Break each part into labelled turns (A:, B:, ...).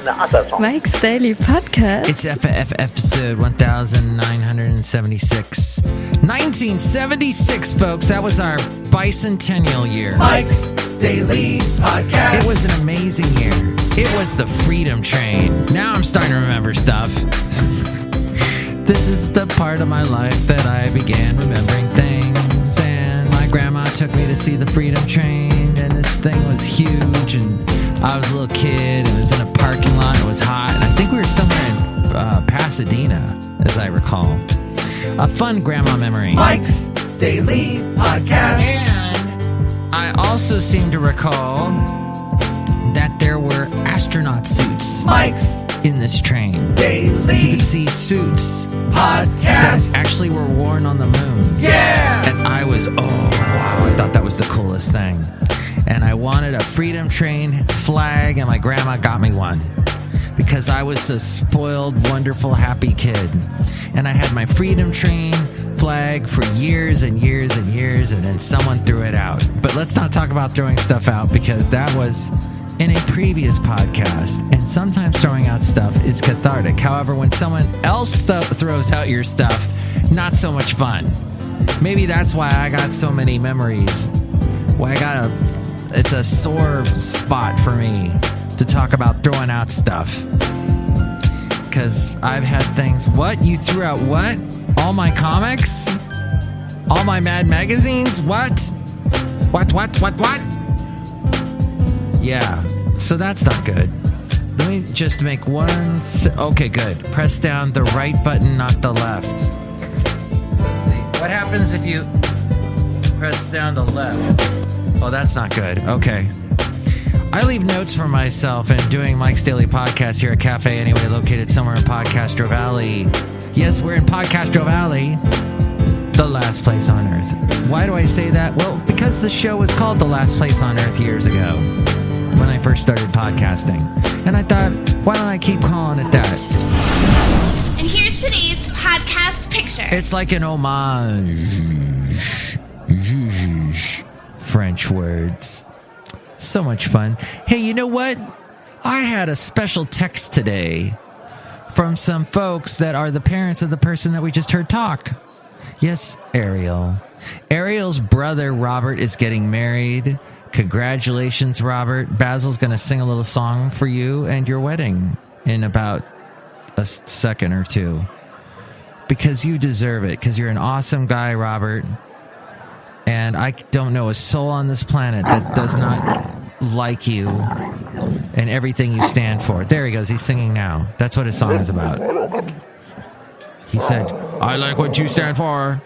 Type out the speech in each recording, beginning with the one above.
A: Mike's Daily Podcast.
B: It's episode 1976. 1976, folks. That was our bicentennial year.
C: Mike's Daily Podcast.
B: It was an amazing year. It was the Freedom Train. Now I'm starting to remember stuff. This is the part of my life that I began remembering things. And my grandma took me to see the Freedom Train. And this thing was huge. And I was a little kid. It was in a parking lot. It was hot. And I think we were somewhere in Pasadena, as I recall. A fun grandma memory.
C: Mike's Daily Podcast.
B: And I also seem to recall that there were astronaut suits.
C: Mike's
B: in this train.
C: Daily
B: You could see suits
C: Podcast.
B: that actually were worn on the moon.
C: Yeah!
B: And I was, oh, wow, I thought that was the coolest thing. And I wanted a Freedom Train flag, and my grandma got me one. Because I was a spoiled, wonderful, happy kid. And I had my Freedom Train flag for years and years and years, and then someone threw it out. But let's not talk about throwing stuff out, because that was in a previous podcast. And sometimes throwing out stuff is cathartic. However, when someone else throws out your stuff, not so much fun. Maybe that's why I got so many memories. Why it's a sore spot for me to talk about throwing out stuff. Because I've had things. What? You threw out what? All my comics? All my Mad magazines? What? What? Yeah. So that's not good. Let me just make one... Okay, good. Press down the right button, not the left. Let's see. What happens if you press down the left? Oh, that's not good. Okay. I leave notes for myself in doing Mike's Daily Podcast here at Cafe Anyway, located somewhere in Podcastro Valley. Yes, we're in Podcastro Valley, the last place on earth. Why do I say that? Well, because the show was called The Last Place on Earth years ago when I first started podcasting. And I thought, why don't I keep calling it that?
D: And here's today's podcast picture.
B: It's like an homage. French words. So much fun. Hey, you know what? I had a special text today from some folks that are the parents of the person that we just heard talk. Yes, Ariel. Ariel's brother, Robert, is getting married. Congratulations, Robert. Basil's going to sing a little song for you and your wedding in about a second or two. Because you deserve it. Because you're an awesome guy, Robert. And I don't know a soul on this planet that does not like you and everything you stand for. There he goes. He's singing now. That's what his song is about. He said, I like what you stand for.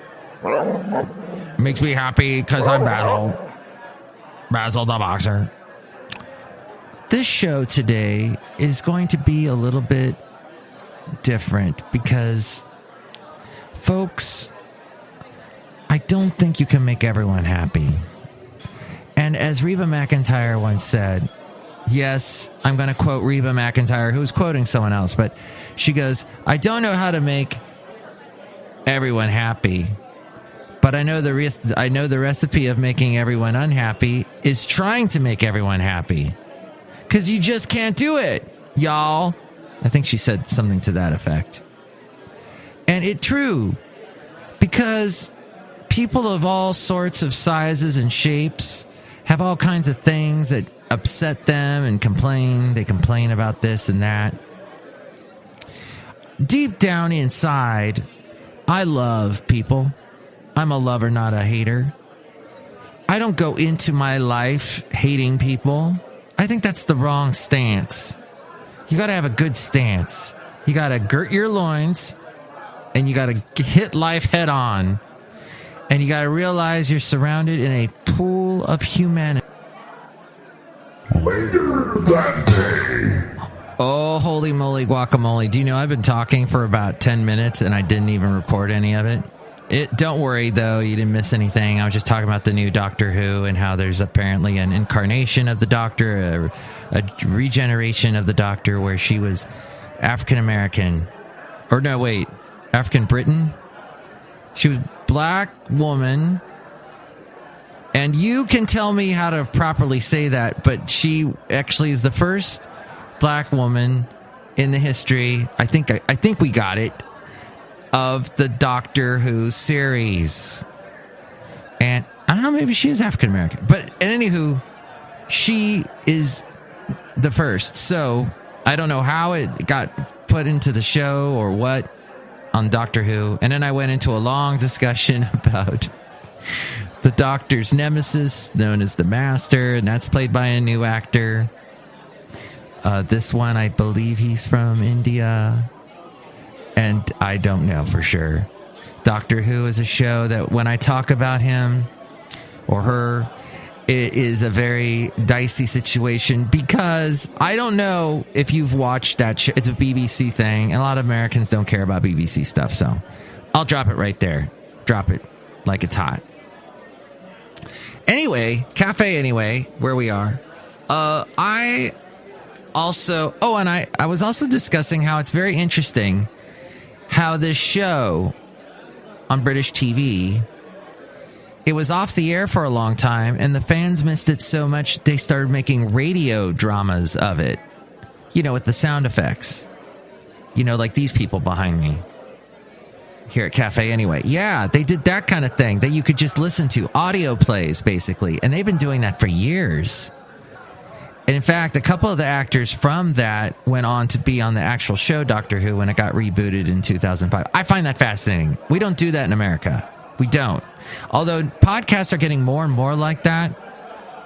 B: Makes me happy because I'm Basil. Basil the boxer. This show today is going to be a little bit different because, folks, I don't think you can make everyone happy. And as Reba McEntire once said, yes, I'm going to quote Reba McEntire, who's quoting someone else, but she goes, I don't know how to make everyone happy, but I know the recipe of making everyone unhappy is trying to make everyone happy. Because you just can't do it, y'all. I think she said something to that effect. And it's true, because people of all sorts of sizes and shapes have all kinds of things that upset them and complain. They complain about this and that. Deep down inside, I love people. I'm a lover, not a hater. I don't go into my life hating people. I think that's the wrong stance. You got to have a good stance. You got to girt your loins, and you got to hit life head on. And you got to realize you're surrounded in a pool of humanity.
E: Later that day.
B: Oh, holy moly guacamole. Do you know I've been talking for about 10 minutes and I didn't even record any of it? Don't worry, though. You didn't miss anything. I was just talking about the new Doctor Who and how there's apparently an incarnation of the Doctor, a regeneration of the Doctor where she was African-American. Or no, wait. African-Britain? She was black woman, and you can tell me how to properly say that, but she actually is the first black woman in the history. I think we got it, of the Doctor Who series. And I don't know, maybe she is African American, but anywho, she is the first. So I don't know how it got put into the show or what on Doctor Who. And then I went into a long discussion about the Doctor's nemesis, known as the Master, and that's played by a new actor. This one, I believe he's from India, and I don't know for sure. Doctor Who is a show that when I talk about him or her, it is a very dicey situation, because I don't know if you've watched that show. It's a BBC thing, and a lot of Americans don't care about BBC stuff, so I'll drop it right there. Drop it like it's hot. Anyway, Cafe Anyway, where we are. I was also discussing how it's very interesting how this show on British TV, it was off the air for a long time, and the fans missed it so much they started making radio dramas of it. You know, with the sound effects. You know, like these people behind me here at Cafe Anyway. Yeah, they did that kind of thing that you could just listen to. Audio plays, basically. And they've been doing that for years. And in fact, a couple of the actors from that went on to be on the actual show Doctor Who when it got rebooted in 2005. I find that fascinating. We don't do that in America. We don't. Although podcasts are getting more and more like that.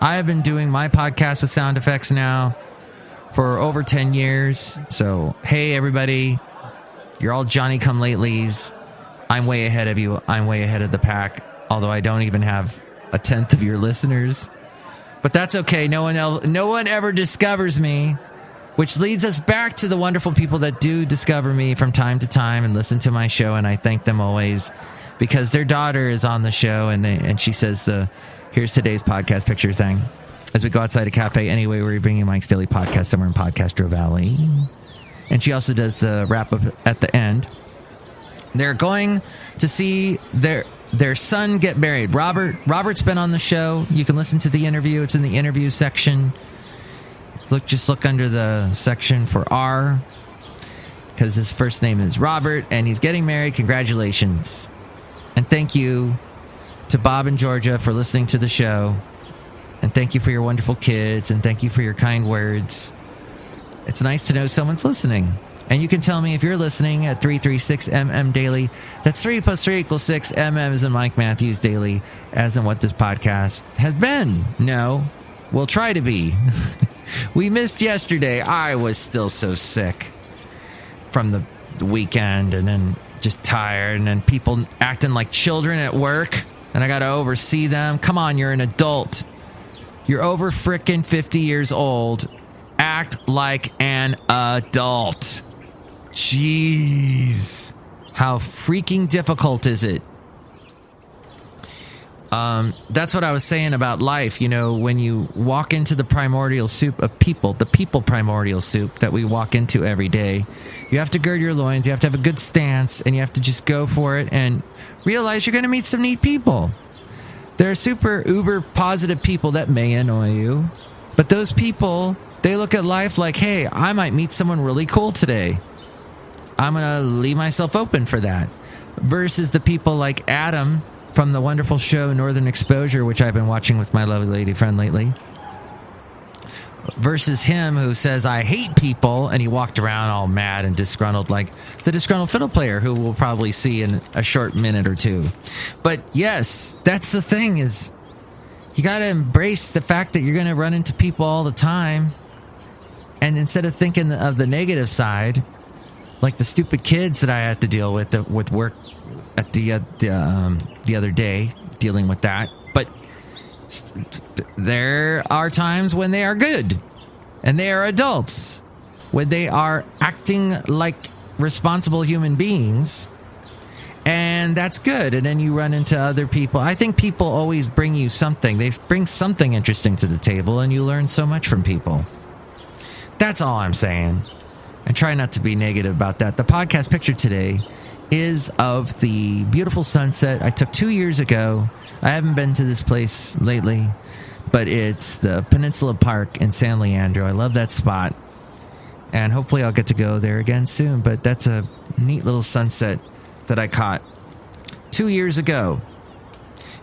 B: I have been doing my podcast with sound effects now for over 10 years. So, hey, everybody, you're all Johnny-come-latelys. I'm way ahead of you. I'm way ahead of the pack, although I don't even have a tenth of your listeners. But that's okay. No one ever discovers me, which leads us back to the wonderful people that do discover me from time to time and listen to my show, and I thank them always, because their daughter is on the show, and she says here's today's podcast picture thing. As we go outside a cafe anyway, we're bringing Mike's Daily Podcast somewhere in Podcastro Valley. And she also does the wrap-up at the end. They're going to see their son get married. Robert's been on the show. You can listen to the interview. It's in the interview section. Just look under the section for R, because his first name is Robert, and he's getting married. Congratulations. And thank you to Bob and Georgia for listening to the show. And thank you for your wonderful kids, and thank you for your kind words. It's nice to know someone's listening. And you can tell me if you're listening at 336MM Daily. That's 3 plus 3 equals 6. MM is in Mike Matthews Daily, as in what this podcast has been. No, we'll try to be. We missed yesterday. I was still so sick from the weekend, and then just tired, and then people acting like children at work, and I got to oversee them. Come on, you're an adult. You're over frickin' 50 years old. Act like an adult. Jeez. How freaking difficult is it? That's what I was saying about life. You know, when you walk into the primordial soup of people, the people primordial soup that we walk into every day, you have to gird your loins, you have to have a good stance, and you have to just go for it and realize you're going to meet some neat people. There are super uber positive people that may annoy you, but those people, they look at life like, hey, I might meet someone really cool today. I'm going to leave myself open for that. Versus the people like Adam from the wonderful show Northern Exposure, which I've been watching with my lovely lady friend lately. Versus him who says, I hate people, and he walked around all mad and disgruntled, like the Disgruntled Fiddle Player, who we'll probably see in a short minute or two. But yes, that's the thing, is you got to embrace the fact that you're going to run into people all the time. And instead of thinking of the negative side, like the stupid kids that I had to deal with work at the other day, dealing with that. But there are times when they are good, and they are adults, when they are acting like responsible human beings, and that's good. And then you run into other people. I think people always bring you something. They bring something interesting to the table, and you learn so much from people. That's all I'm saying. And try not to be negative about that. The podcast picture today is of the beautiful sunset I took 2 years ago. I haven't been to this place lately, but it's the Peninsula Park in San Leandro. I love that spot. And hopefully I'll get to go there again soon. But that's a neat little sunset that I caught 2 years ago.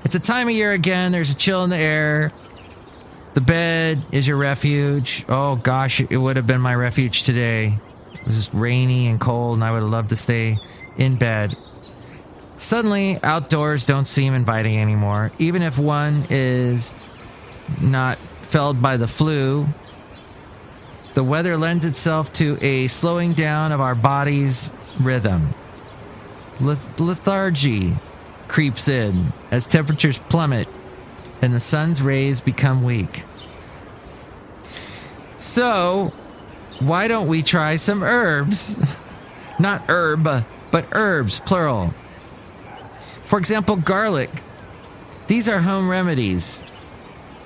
B: It's a time of year again. There's a chill in the air. The bed is your refuge. Oh, gosh, it would have been my refuge today. It was rainy and cold, and I would have loved to stay in bed. Suddenly, outdoors don't seem inviting anymore. Even if one is not felled by the flu, the weather lends itself to a slowing down of our body's rhythm. Lethargy creeps in as temperatures plummet and the sun's rays become weak. So, why don't we try some herbs? Not herb, but herbs, plural. For example, garlic. These are home remedies.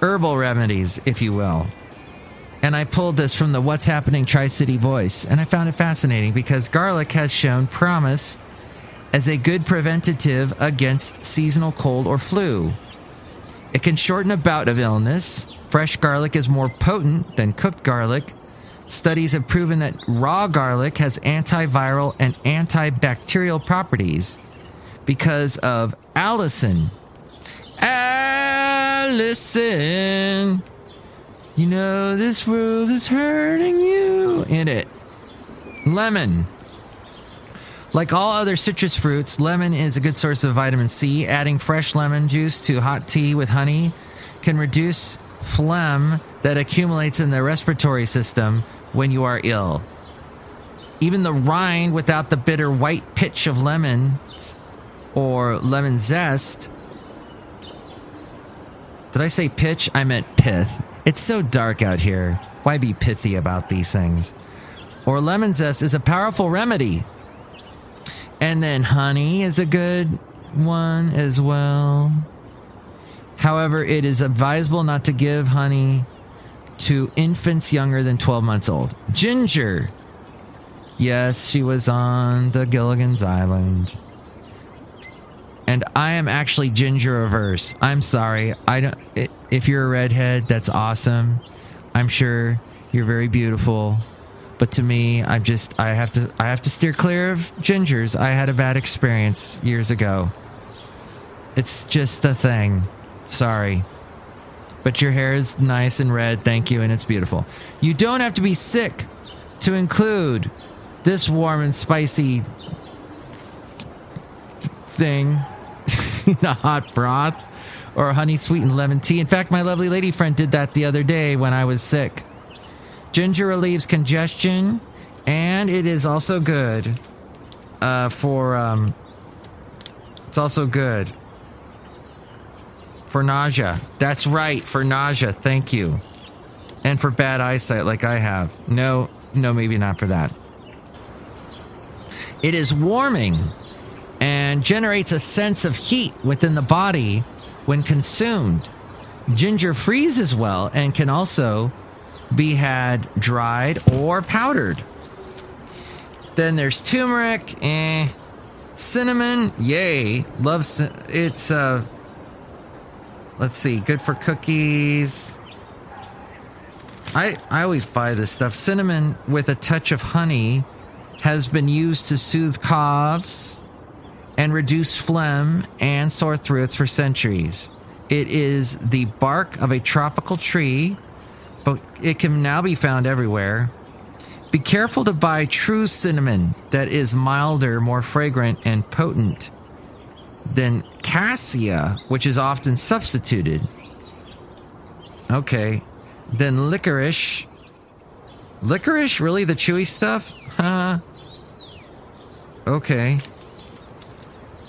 B: Herbal remedies, if you will. And I pulled this from the What's Happening Tri-City Voice, and I found it fascinating because garlic has shown promise as a good preventative against seasonal cold or flu. It can shorten a bout of illness. Fresh garlic is more potent than cooked garlic. Studies have proven that raw garlic has antiviral and antibacterial properties because of allicin. Allicin. You know this world is hurting you. In it. Lemon. Like all other citrus fruits, lemon is a good source of vitamin C. Adding fresh lemon juice to hot tea with honey can reduce phlegm that accumulates in the respiratory system when you are ill. Even the rind without the bitter white pitch of lemons or lemon zest. Did I say pitch? I meant pith. It's so dark out here. Why be pithy about these things? Or lemon zest is a powerful remedy. And then honey is a good one as well. However, it is advisable not to give honey to infants younger than 12 months old. Ginger. Yes, she was on the Gilligan's Island. And I am actually ginger averse. I'm sorry. If you're a redhead, that's awesome. I'm sure you're very beautiful. But to me, I have to steer clear of gingers. I had a bad experience years ago. It's just a thing. Sorry. But your hair is nice and red, thank you, and it's beautiful. You don't have to be sick to include this warm and spicy thing in a hot broth or a honey sweetened lemon tea. In fact, my lovely lady friend did that the other day when I was sick. Ginger relieves congestion, and it is also good it's also good for nausea. That's right, for nausea. Thank you. And for bad eyesight like I have. No, maybe not for that. It is warming and generates a sense of heat within the body when consumed. Ginger freezes well and can also be had dried or powdered. Then there's turmeric, cinnamon, yay, it's let's see, good for cookies. I always buy this stuff. Cinnamon with a touch of honey has been used to soothe coughs and reduce phlegm and sore throats for centuries. It is the bark of a tropical tree, but it can now be found everywhere. Be careful to buy true cinnamon that is milder, more fragrant, and potent than cassia, which is often substituted. Okay. Then licorice. Licorice? Really? The chewy stuff? Huh? Okay.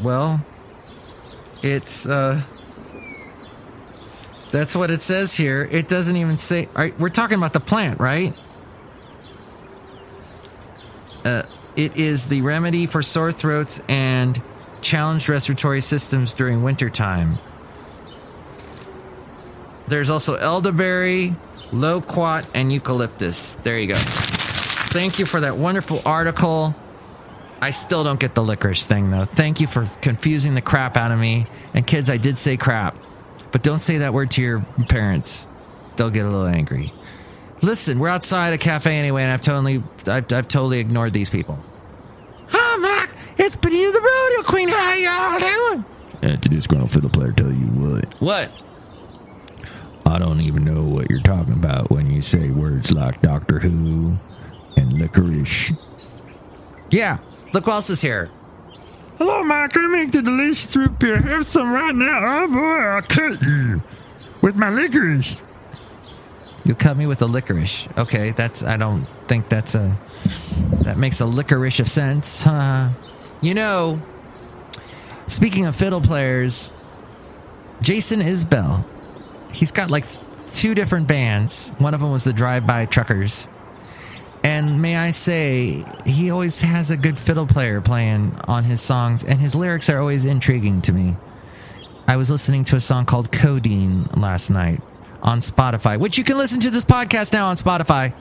B: Well, it's, that's what it says here. It doesn't even say... we're talking about the plant, right? It is the remedy for sore throats and challenged respiratory systems during wintertime. There's also elderberry, loquat, and eucalyptus. There you go. Thank you for that wonderful article. I still don't get the licorice thing, though. Thank you for confusing the crap out of me. And kids, I did say crap. But don't say that word to your parents. They'll get a little angry. Listen, we're outside a cafe anyway, and I've totally ignored these people. Hi, Mac. It's Benita the Rodeo Queen. How y'all doing? And to Disgruntled Fiddle Player, tell you what. What? I don't even know what you're talking about when you say words like Doctor Who and licorice. Yeah, look who else is here. Hello, Mac. I make the delicious root beer. Have some right now. Oh, boy, I'll cut you with my licorice. You'll cut me with the licorice. Okay, I don't think that makes a licorice of sense. You know, speaking of fiddle players, Jason Isbell, he's got like 2 different bands. One of them was the Drive-By Truckers. And may I say, he always has a good fiddle player playing on his songs, and his lyrics are always intriguing to me. I was listening to a song called Codeine last night on Spotify, which you can listen to this podcast now on Spotify.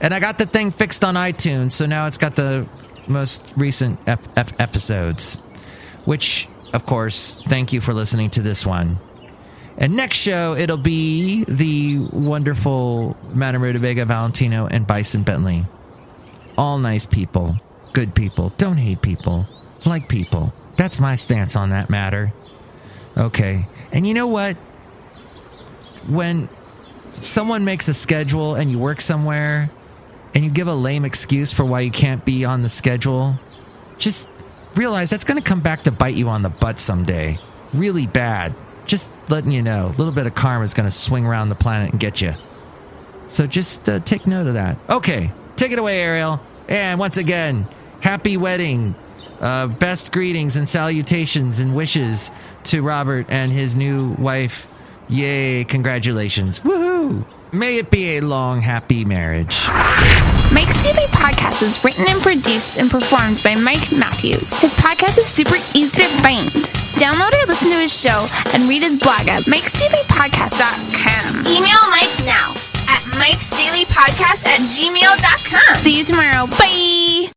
B: And I got the thing fixed on iTunes, so now it's got the most recent episodes. Which, of course, thank you for listening to this one. And next show, it'll be the wonderful Madame Rootabega, Valentino, and Bison Bentley. All nice people, good people, don't hate people, like people. That's my stance on that matter. Okay, and you know what? When someone makes a schedule and you work somewhere and you give a lame excuse for why you can't be on the schedule, just realize that's going to come back to bite you on the butt someday. Really bad. Just letting you know, a little bit of karma is going to swing around the planet and get you. So just take note of that. Okay, take it away, Ariel. And once again, happy wedding. Best greetings and salutations and wishes to Robert and his new wife. Yay, congratulations. Woohoo! May it be a long, happy marriage.
D: Mike's Daily Podcast is written and produced and performed by Mike Matthews. His podcast is super easy to find. Download or listen to his show and read his blog at MikesDailyPodcast.com. Email Mike now at MikesDailyPodcast@gmail.com. See you tomorrow. Bye!